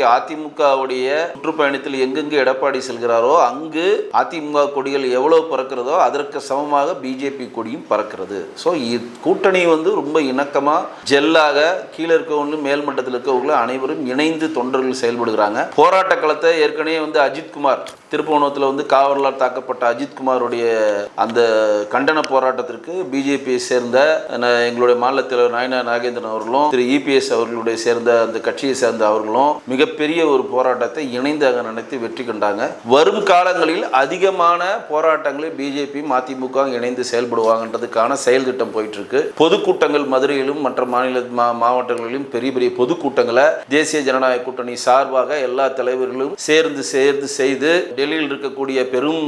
இன்றைக்கு அதிமுகவுடைய சுற்றுப்பயணத்தில் எங்கெங்கு எடப்பாடி செல்கிறாரோ அங்கு அதிமுக கொடிகள் எவ்வளவு பறக்கிறதோ அதற்கு சமமாக பிஜேபி கொடியும் பறக்கிறது. ஸோ கூட்டணி ரொம்ப இணக்கமாக ஜெல்லாக கீழே இருக்கவங்களும் மேல் மட்டத்தில் இருக்கவங்களும் அனைவரும் இணைந்து தொண்டர்கள் செயல்படுகிறாங்க. போராட்ட களத்தை ஏற்கனவே அஜித்குமார் திருப்பவனத்தில் காவலால் தாக்கப்பட்ட அஜித்குமாருடைய அந்த கண்டன போராட்டத்திற்கு பிஜேபியை சேர்ந்த எங்களுடைய மாநில தலைவர் நாயனா நாகேந்திரன் அவர்களும் திரு இபிஎஸ் அவர்களுடைய சேர்ந்த அந்த கட்சியை சேர்ந்த அவர்களும் மிகப்பெரிய ஒரு போராட்டத்தை இணைந்து அங்கே நடத்தி வெற்றி கண்டாங்க. வரும் காலங்களில் அதிகமான போராட்டங்களில் பிஜேபி அதிமுக இணைந்து செயல்படுவாங்கன்றதுக்கான செயல் திட்டம் போயிட்டு இருக்கு. பொதுக்கூட்டங்கள் மதுரையிலும் மற்ற மாவட்டங்களிலும் பெரிய பெரிய பொதுக்கூட்டங்களை தேசிய ஜனநாயக கூட்டணி சார்பாக எல்லா தலைவர்களும் சேர்ந்து செய்து டெல்லியில் இருக்கக்கூடிய பெரும்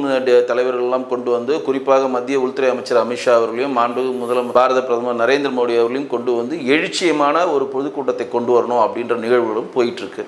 தலைவர்கள் எல்லாம் கொண்டு வந்து, குறிப்பாக மத்திய உள்துறை அமைச்சர் அமித்ஷா அவர்களையும் முதலமைச்சர் பாரத பிரதமர் நரேந்திர மோடி அவர்களையும் கொண்டு வந்து எழுச்சியமான ஒரு பொதுக்கூட்டத்தை கொண்டு வரணும் அப்படின்ற நிகழ்வுகளும் போயிட்டு இருக்கு.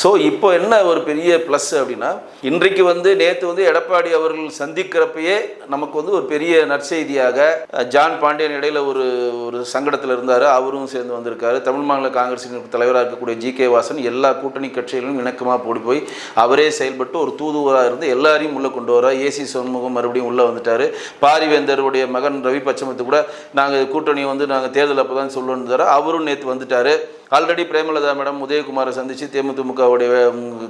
ஸோ இப்போ என்ன ஒரு பெரிய பிளஸ் அப்படின்னா, இன்றைக்கு நேற்று எடப்பாடி அவர்கள் சந்திக்கிறப்பயே நமக்கு ஒரு பெரிய நற்செய்தியாக ஜான் பாண்டியன் இடையில ஒரு சங்கடத்தில் இருந்தார், அவரும் சேர்ந்து வந்திருக்காரு. தமிழ் மாநில காங்கிரசின் தலைவராக இருக்கக்கூடிய ஜி.கே. வாசன் எல்லா கூட்டணி கட்சிகளிலும் இணக்கமாக போய் அவரே செயல்பட்டு ஒரு தூதுவராக இருந்து எல்லாரையும் உள்ளே கொண்டு வர. ஏசி சண்முகம் மறுபடியும் உள்ளே வந்துட்டார். பாரிவேந்தருடைய மகன் ரவி பச்சமுத்து கூட நாங்கள் கூட்டணி நாங்கள் தேர்தல் அப்போ தான் சொல்லுன்னு அவரும் நேற்று வந்துட்டார். ஆல்ரெடி பிரேமலதா மேடம் உதயகுமாரை சந்தித்து தேமுதிமுகவுடைய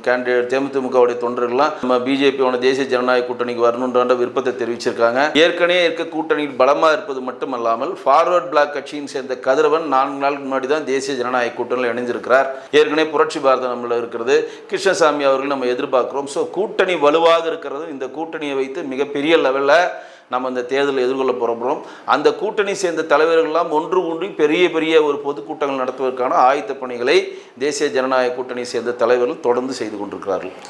கேண்டிடேட் தேமுதிமுகவுடைய தொண்டர்கள்லாம் நம்ம பிஜேபியோட தேசிய ஜனநாயக கூட்டணிக்கு வரணுன்ற விருப்பத்தை தெரிவிச்சிருக்காங்க. ஏற்கனவே இருக்க கூட்டணியில் பலமாக இருப்பது மட்டுமல்லாமல் ஃபார்வர்ட் பிளாக் கட்சியின் சேர்ந்த கதிரவன் 4 நாளுக்கு முன்னாடி தான் தேசிய ஜனநாயக கூட்டணியில் இணைஞ்சிருக்கிறார். ஏற்கனவே புரட்சி பாரதம் நம்மள இருக்கிறது, கிருஷ்ணசாமி அவர்கள் நம்ம எதிர்பார்க்கிறோம். ஸோ கூட்டணி வலுவாக இருக்கிறது. இந்த கூட்டணியை வைத்து மிகப்பெரிய லெவலில் நம்ம இந்த தேர்தலை எதிர்கொள்ள போகிறோம். அந்த கூட்டணி சேர்ந்த தலைவர்கள்லாம் ஒன்று கூடி பெரிய பெரிய ஒரு பொதுக்கூட்டங்கள் நடத்துவதற்கான ஆயத்த பணிகளை தேசிய ஜனநாயக கூட்டணி சேர்ந்த தலைவர்கள் தொடர்ந்து செய்து கொண்டிருக்கிறார்கள்.